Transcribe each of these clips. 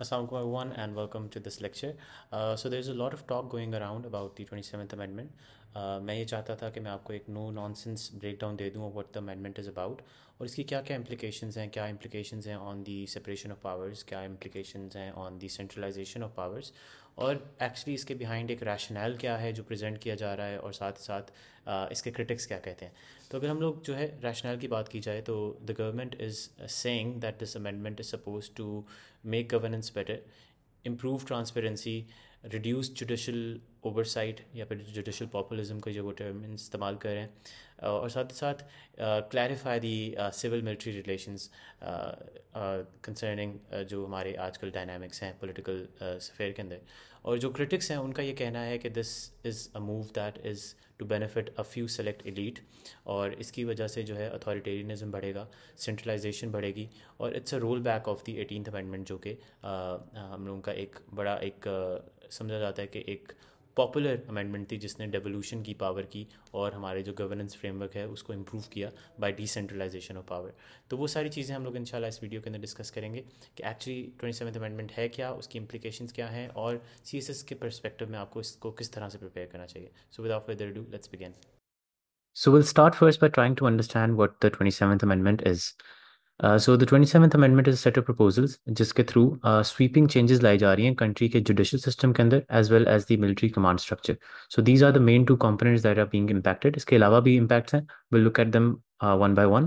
Assalamualaikum everyone and welcome to this lecture. So there's a lot of talk going around about the 27th Amendment. मैं ये चाहता था कि मैं आपको एक नो नॉनसेंस ब्रेकडाउन दे दूँ what the amendment is about और इसकी क्या क्या implications हैं, क्या implications हैं on the separation of powers, क्या implications हैं on the centralisation of powers और एक्चुअली इसके बिहाइंड एक रैशनल क्या है जो प्रेजेंट किया जा रहा है और साथ साथ इसके क्रिटिक्स क्या कहते हैं. तो अगर हम लोग जो है रैशनल की बात की जाए तो the government is saying that this amendment is suppose to make governance better, improve transparency, reduce judicial oversight या फिर judicial populism का जो वो टर्म इस्तेमाल कर रहे हैं और साथ ही साथ clarify the civil military relations concerning जो हमारे आजकल dynamics हैं political sphere के अंदर. और जो critics हैं उनका ये कहना है कि this is a move that is to benefit a few select elite और इसकी वजह से जो है अथॉरिटेरियनिज्म बढ़ेगा, सेंट्रलाइजेशन बढ़ेगी और it's a roll back of the 18th amendment जो कि हम लोगों का एक बड़ा एक समझा जाता है कि एक पॉपुलर अमेंडमेंट थी जिसने डेवोल्यूशन की पावर की और हमारे जो गवर्नेंस फ्रेमवर्क है उसको इम्प्रूव किया बाय डिसेंट्रलाइजेशन ऑफ पावर. तो वो सारी चीज़ें हम लोग इंशाल्लाह इस वीडियो के अंदर डिस्कस करेंगे कि एक्चुअली 27th अमेंडमेंट है क्या, उसकी इम्प्लीकेशंस क्या हैं और सीएसएस के पर्सपेक्टिव में आपको इसको किस तरह से प्रिपेयर करना चाहिए. So without further do let's begin. So we'll start first by trying to understand what the 27th Amendment is. So the 27th Amendment is a set of proposals जिसके थ्रू sweeping changes लाई जा रही हैं country के judicial system के अंदर as well as the military command structure. So these are the main two components that are being impacted. इसके अलावा भी impacts हैं. We'll look at them one by one.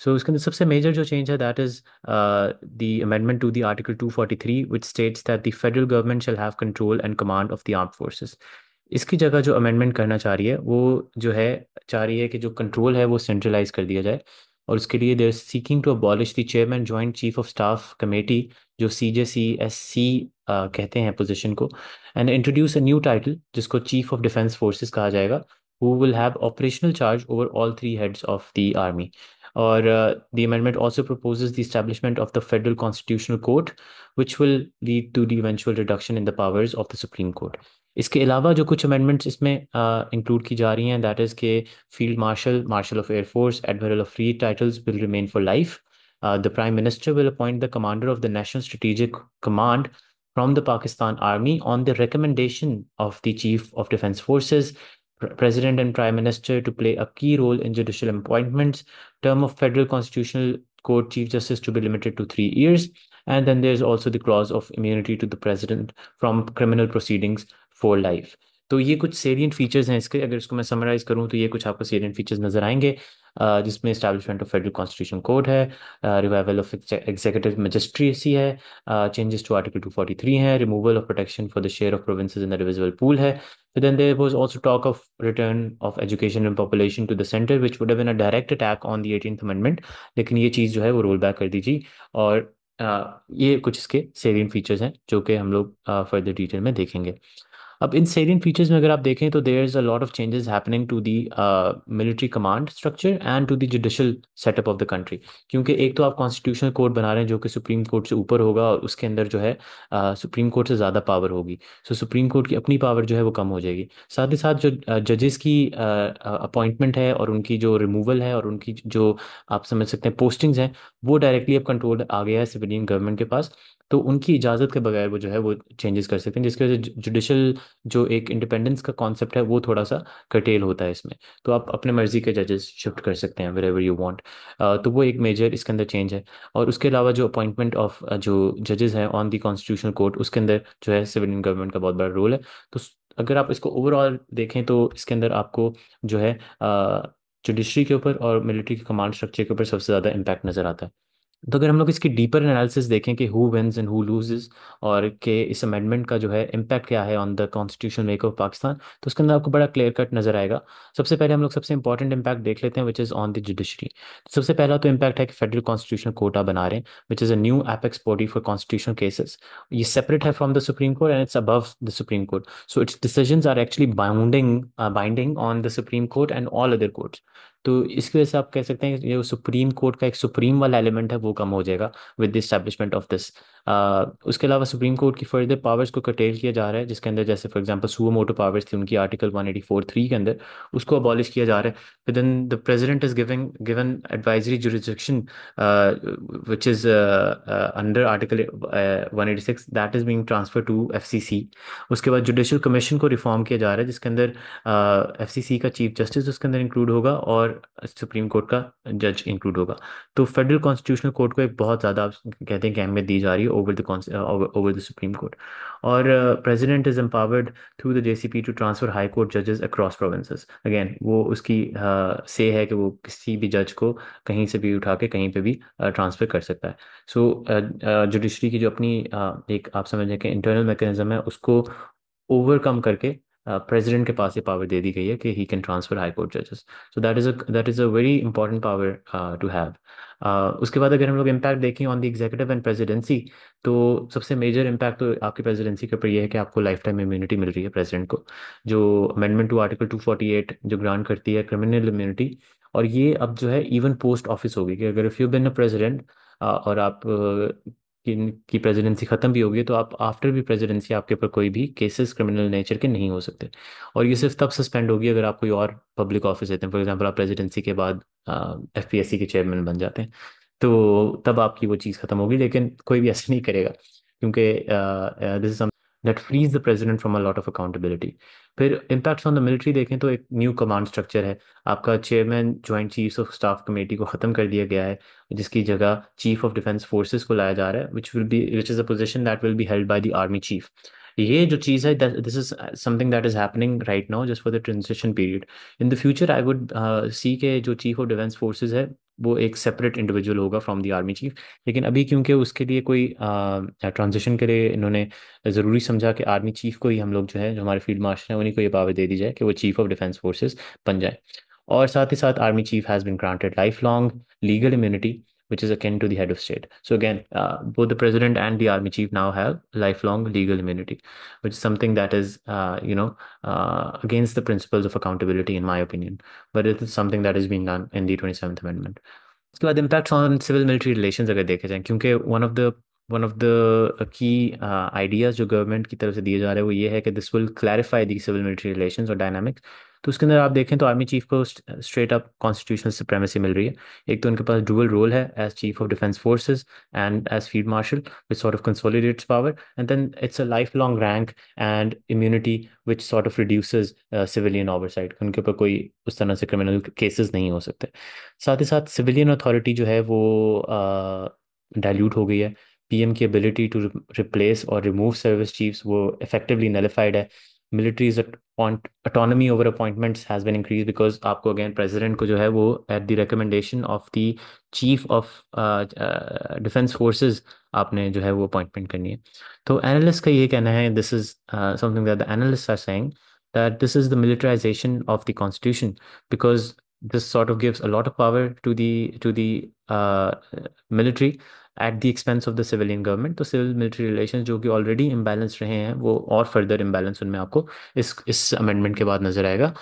So उसके अंदर सबसे major जो change है that is the amendment to the Article 243 which states that the federal government shall have control and command of the armed forces. इसकी जगह जो amendment करना चाह रही है वो जो है चाह रही है कि जो कंट्रोल है वो सेंट्रलाइज कर दिया जाए और उसके लिए they're seeking to abolish the chairman joint chief of staff committee जो CJCSC कहते हैं पोजीशन को and introduce a new title जिसको चीफ ऑफ डिफेंस फोर्सेस कहा जाएगा who will have operational charge over all three heads of the army. और the amendment also proposes the establishment of the Federal Constitutional Court which will lead to the eventual reduction in the powers of the Supreme Court. इसके अलावा जो कुछ amendments इसमें include की जा रही हैं दैट इज़ के field marshal, marshal of air force, admiral of fleet titles will remain for life. The prime minister will appoint the commander of the national strategic command from the Pakistan Army on the recommendation of the Chief of Defense Forces, President and Prime Minister to play a key role in judicial appointments, term of Federal Constitutional Court Chief Justice to be limited to 3 years, and then there's also the clause of immunity to the President from criminal proceedings for life. तो ये कुछ salient features हैं इसके. अगर इसको मैं summarise करूँ तो ये कुछ आपको सेलियंट फीचर्स नजर आएंगे जिसमें establishment of federal constitution code है, रिवाइवल ऑफ एग्जीक्यूटिव मजिस्ट्रेसी है, चेंजेस टू आर्टिकल 243 है, removal of protection for the share of provinces in the divisible pool है. But then there was also talk of return of education and population to the center, which would have been a direct attack on the 18th Amendment. लेकिन ये चीज़ जो है वो roll back कर दीजिए और ये कुछ इसके सेलियंट फीचर्स हैं जो कि हम लोग फर्दर डिटेल में देखेंगे. अब इन सेलियंट फीचर्स में अगर आप देखें तो there is a lot of changes happening to the military command structure and to the judicial setup of the country. क्योंकि एक तो आप कॉन्स्टिट्यूशनल कोर्ट बना रहे हैं जो कि सुप्रीम कोर्ट से ऊपर होगा और उसके अंदर जो है सुप्रीम कोर्ट से ज़्यादा पावर होगी. सो सुप्रीम कोर्ट की अपनी पावर जो है वो कम हो जाएगी. साथ ही साथ जो जजेस की अपॉइंटमेंट है और उनकी जो रिमूवल है और उनकी जो आप समझ सकते हैं पोस्टिंग्स हैं वो डायरेक्टली अब कंट्रोल आ गया है सिविलियन गवर्नमेंट के पास. तो उनकी इजाज़त के बगैर वो जो है वो चेंजेस कर सकते हैं जिसकी वजह से जुडिशल जो एक इंडिपेंडेंस का कॉन्सेप्ट है वो थोड़ा सा कर्टेल होता है इसमें. तो आप अपने मर्जी के जजेस शिफ्ट कर सकते हैं वेर एवर यू वांट. तो वो एक मेजर इसके अंदर चेंज है. और उसके अलावा जो अपॉइंटमेंट ऑफ जो जजेस हैं ऑन दी कॉन्स्टिट्यूशनल कोर्ट उसके अंदर जो है सिविलियन गवर्नमेंट का बहुत बड़ा रोल है. तो अगर आप इसको ओवरऑल देखें तो इसके अंदर आपको जो है जुडिशरी के ऊपर और मिलिट्री के कमांड स्ट्रक्चर के ऊपर सबसे ज़्यादा इम्पैक्ट नज़र आता है. तो अगर हम लोग इसकी डीपर एनालिसिस देखें कि who wins and who loses और कि इस अमेंडमेंट का जो है इम्पैक्ट क्या है on the constitutional make of Pakistan तो उसके अंदर आपको बड़ा क्लियर कट नजर आएगा. सबसे पहले हम लोग सबसे इंपॉर्टेंट इम्पैक्ट देख लेते हैं which is on the judiciary. सबसे पहला तो इम्पैक्ट है कि फेडरल कॉन्स्टिट्यूशनल कोर्टा बना रहे हैं which is a new apex body for constitutional cases. ये सेपरेट है from the supreme court and it's above the supreme court. So its decisions are actually binding on the supreme court and all other courts. तो इसकी वजह से आप कह सकते हैं कि जो सुप्रीम कोर्ट का एक सुप्रीम वाला एलिमेंट है वो कम हो जाएगा with the establishment of this. उसके अलावा सुप्रीम कोर्ट की फर्दर पावर्स को कर्टेल किया जा रहा है, जिसके अंदर जैसे for example suo motu powers थी उनकी आर्टिकल 184(3) के अंदर, उसको अबॉलिश किया जा रहा है। फिर then the president is giving given advisory jurisdiction which is under Article 186 that is being transferred to FCC। उसके बाद जुडिशल कमीशन को रिफॉर्म किया जा रहा है, जिसके अंदर FCC का चीफ जस्टिस उसके अंदर इंक्लूड होगा और सुप्रीम कोर्ट का जज इंक्लूड होगा। तो फेडरल कॉन्स्टिट्यूशनल कोर्ट को एक बहुत ज़्यादा आप कहते हैं कि अहमियत दी जा रही है ओवर द सुप्रीम कोर्ट। और president is empowered through the JCP to transfer high court जजेस अक्रॉस प्रोविंसेस। अगेन वो उसकी से है कि वो किसी भी जज को कहीं से भी उठा के कहीं पे भी ट्रांसफ़र कर सकता है। सो जुडिशरी की जो अपनी एक आप समझें कि इंटरनल मैकेनिज्म है, उसको ओवरकम करके प्रेसिडेंट के पास ये पावर दे दी गई है कि he can transfer high court जजेस। So that is a very important power to have. उसके बाद अगर हम लोग इम्पैक्ट देखें on the executive and presidency, तो सबसे मेजर इम्पैक्ट तो आपकी प्रेसिडेंसी के ऊपर ये है कि आपको लाइफ टाइम इम्यूनिटी मिल रही है प्रेसिडेंट को, जो अमेंडमेंट टू आर्टिकल 248 जो ग्रांट करती है क्रिमिनल इम्यूनिटी। और ये अब जो है इवन पोस्ट ऑफिस होगी कि अगर if you been a president और आप की प्रेसिडेंसी ख़त्म भी होगी तो आप आफ्टर भी प्रेसिडेंसी आपके ऊपर कोई भी केसेस क्रिमिनल नेचर के नहीं हो सकते। और ये सिर्फ तब सस्पेंड होगी अगर आप कोई और पब्लिक ऑफिस देते हैं, फॉर एग्जांपल आप प्रेसिडेंसी के बाद FPSC के चेयरमैन बन जाते हैं, तो तब आपकी वो चीज़ ख़त्म होगी, लेकिन कोई भी ऐसा नहीं करेगा क्योंकि this is that frees the president from a lot of accountability. फिर इम्पैक्ट्स ऑन द मिलिट्री देखें तो एक न्यू कमांड स्ट्रक्चर है। आपका chairman joint chiefs of staff committee को ख़त्म कर दिया गया है, जिसकी जगह चीफ ऑफ डिफेंस फोर्सेस को लाया जा रहा है, विच is a position that will be held by the army chief. ये जो चीज़ है, this is something that is happening right now just for the transition period. In the future I would see के जो चीफ ऑफ डिफेंस फोर्सेज है वो एक separate individual होगा from the army chief. लेकिन अभी क्योंकि उसके लिए कोई ट्रांजिशन के लिए इन्होंने ज़रूरी समझा कि आर्मी चीफ को ही हम लोग जो है, जो हमारे फील्ड मार्शल हैं, उन्हीं को ये पावर दे दी जाए कि वो चीफ ऑफ डिफेंस फोर्सेस बन जाए। और साथ ही साथ army chief has been granted life long legal immunity which is akin to the head of state. So again, both the president and the army chief now have lifelong legal immunity, which is something that is, against the principles of accountability, in my opinion. But it is something that is being done in the 27th Amendment. उसके बाद impacts on civil military relations अगर देखे जाएं, क्योंकि one of the key ideas जो government की तरफ से दिए जा रहे हैं वो ये है कि this will clarify the civil military relations और डायनामिक्स। तो उसके अंदर आप देखें तो आर्मी चीफ को स्ट्रेट अप कॉन्स्टिट्यूशनल सुप्रेमेसी मिल रही है। एक तो उनके पास डुअल रोल है as chief of defence forces and as field marshal, which sort of consolidates power, and then it's a life long rank and immunity which sort of reduces civilian oversight. उनके ऊपर कोई उस तरह से criminal cases नहीं हो सकते। साथ ही साथ सिविलियन अथॉरिटी जो है वो डाइल्यूट हो गई है। PM की एबिलिटी टू रिप्लेस और रिमूव सर्विस चीफ्स वो इफेक्टिवली नलिफाइड है। Militaries autonomy over appointments has been increased because आपको अगेन प्रेसिडेंट को जो है वो at the recommendation of the chief of defence forces आपने जो है वो अपॉइंटमेंट करनी है। तो एनालिस्ट का ये कहना है, this is something that the analyst are saying, that this is the militarization of the constitution, because this sort of gives a lot of power to the military at the expense of the civilian government। तो civil military relations जो कि already imbalance रहे हैं वो और further imbalance उनमें आपको इस अमेंडमेंट के बाद नजर आएगा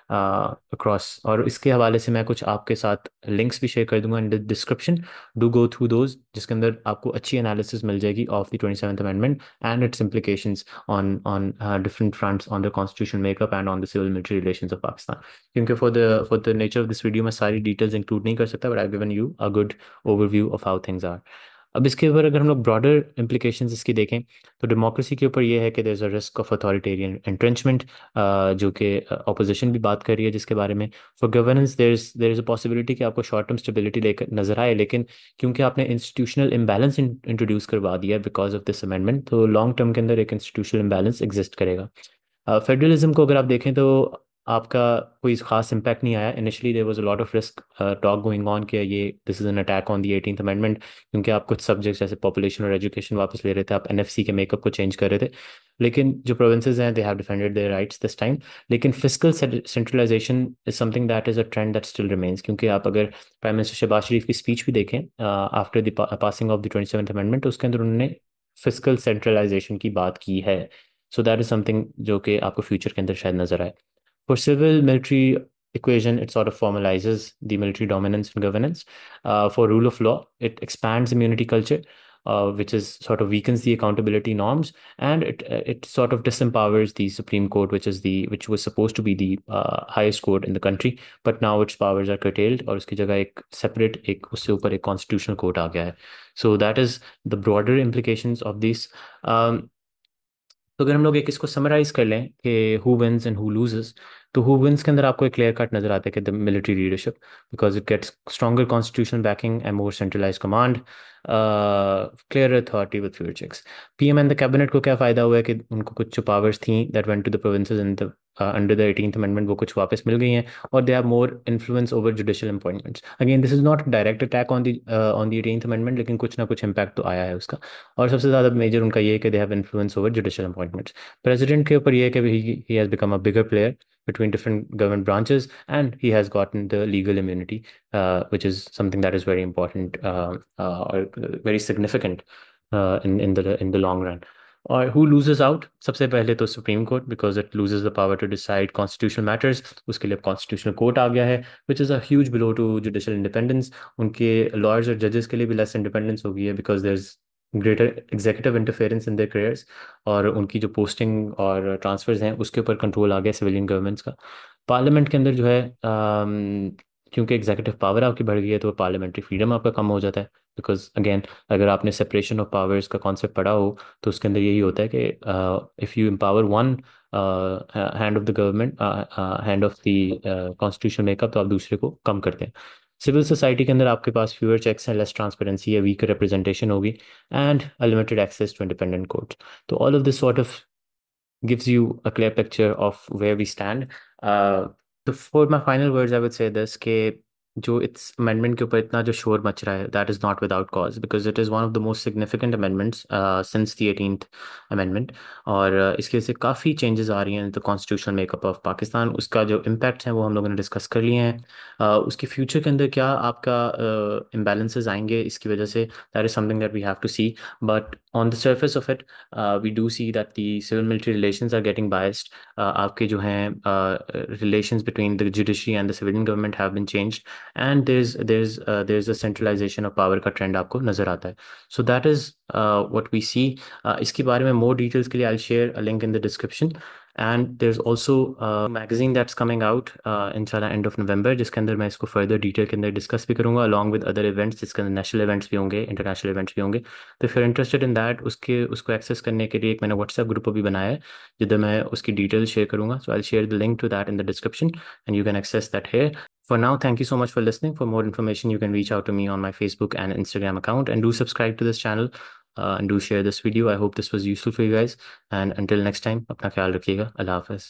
अक्रॉस। और इसके हवाले से मैं कुछ आपके साथ लिंक्स भी शेयर कर दूंगा in description. Do go through those, जिसके अंदर आपको अच्छी एनालिसिस मिल जाएगी of the 27th amendment and it's implications on different fronts on the constitutional makeup and on the civil military relations of Pakistan। क्योंकि for the nature of this video मैं सारी details include नहीं कर सकता, but I given you a good overview of how things are. अब इसके ऊपर अगर हम लोग ब्रॉडर implications इसकी देखें तो डेमोक्रेसी के ऊपर ये है कि there is a risk of authoritarian entrenchment, जो कि अपोजिशन भी बात कर रही है जिसके बारे में। For governance there is a possibility कि आपको शॉर्ट टर्म स्टेबिलिटी लेकर नजर आए, लेकिन क्योंकि आपने इंस्टीट्यूशनल इम्बैलेंस इंट्रोड्यूस करवा दिया बिकॉज ऑफ दिस अमेंडमेंट, तो लॉन्ग टर्म के अंदर एक इंस्टीट्यूशनल इम्बैलेंस एग्जिस्ट करेगा। फेडरलिज्म को अगर आप देखें तो आपका कोई खास इम्पैक्ट नहीं आया। Initially there was a lot of risk talk going on कि ये this is an attack on the 18th amendment, क्योंकि आप कुछ सब्जेक्ट्स जैसे पॉपुलेशन और एजुकेशन वापस ले रहे थे, आप NFC के मेकअप को चेंज कर रहे थे। लेकिन जो प्रोविंसेस हैं they have defended their rights this time. लेकिन fiscal centralisation is something that is a trend that still remains, क्योंकि आप अगर प्राइम मिनिस्टर शहबाज शरीफ की स्पीच भी देखें after the passing of the 27th amendment, तो उसके अंदर उन्होंने फिस्कल सेंट्रलाइजेशन की बात की है। सो दैट इज समथिंग जो कि आपको फ्यूचर के अंदर शायद नजर आए। For civil military equation, it sort of formalizes the military dominance and governance. For rule of law, it expands immunity culture, which is sort of weakens the accountability norms, and it sort of disempowers the Supreme Court, which was supposed to be the highest court in the country, but now its powers are curtailed और उसकी जगह एक separate एक उससे ऊपर एक constitutional court आ गया है. So that is the broader implications of these. तो अगर हम लोग एक इसको समराइज कर लें कि who wins and who loses, तो हु विंस के अंदर आपको एक क्लियर कट नजर आता है कि the military leadership, because it gets stronger constitutional backing and more centralise command, clear authority with fewer checks. PM and the cabinet को क्या फ़ायदा हुआ है कि उनको कुछ जो पावर्स थी that went to the provinces in the under the 18th amendment, वो कुछ वापस मिल गई हैं, और they have more influence over judicial appointments. Again this is not direct attack on the 18th amendment, लेकिन कुछ ना कुछ इम्पैक्ट तो आया है उसका. और सबसे ज़्यादा मेजर उनका ये है कि they have influence over judicial appointments. President के ऊपर ये है कि he has become a bigger player between different government branches, and he has gotten the legal immunity, which is something that is very important, or very significant in the long run. और who loses out? सबसे पहले तो supreme court, because it loses the power to decide constitutional matters. उसके लिए constitutional court आ गया है, which is a huge blow to judicial independence. उनके lawyers और judges के लिए भी less independence हो गई है, because there's greater executive interference in their careers, और उनकी जो पोस्टिंग और ट्रांसफर्स हैं उसके ऊपर कंट्रोल आ गया सिविलियन गवर्नमेंट्स का. पार्लियामेंट के अंदर जो है, क्योंकि एग्जीक्यूटिव पावर आपकी बढ़ गई है, तो पार्लियामेंट्री फ्रीडम आपका कम हो जाता है. बिकॉज अगेन, अगर आपने सेपरेशन ऑफ पावर्स का कॉन्सेप्ट पढ़ा हो, तो उसके अंदर यही होता है कि if you empower one hand of the government, hand of the constitution makeup, तो आप दूसरे को कम करते हैं. सिविल सोसाइटी के अंदर आपके पास फ्यूअर चेक्स हैं, लेस ट्रांसपेरेंसी है, वीकर रिप्रेजेंटेशन होगी, and limited access to independent court. तो all of this sort of gives you a clear picture of where we stand. So for my final words, I would say this, कि जो इस amendment के ऊपर इतना जो शोर मच रहा है, that is not without cause, because it is one of the most significant amendments since the 18th amendment. और इसके वजह से काफ़ी चेंजेस आ रही हैं the constitutional makeup of Pakistan. उसका जो इम्पैक्ट है वो हम लोगों ने डिस्कस कर लिए हैं. उसके फ्यूचर के अंदर क्या आपका इम्बैलेंसेस आएंगे इसकी वजह से, that is something that we have to see. But on the surface of it, we do see that the civil military relations are getting biased. आपके जो हैं relations between the judiciary and the civilian government have been changed, and there's a centralization of power का trend आपको नज़र आता है. So that is what we see. इसके बारे में more details के लिए I'll share a link in the description. And there's also a magazine that's coming out inshallah end of November, जिसके अंदर मैं इसको further detail के अंदर डिस्कस भी करूँगा along with other events, जिसके अंदर national events भी होंगे, international events भी होंगे. तो if you're interested in that, उसको एक्सेस करने के लिए एक मैंने व्हाट्सएप ग्रुप भी बनाया है, जिधर मैं उसकी डिटेल्स शेयर करूँगा. So I share the link to that in the description, and you can access that here. For now, thank you so much for listening. For more information, you can reach out to me on my Facebook and Instagram account, and do subscribe to this channel, and do share this video. I hope this was useful for you guys, and until next time, अपना ख्याल रखिएगा. अल्लाह हाफ़िज़.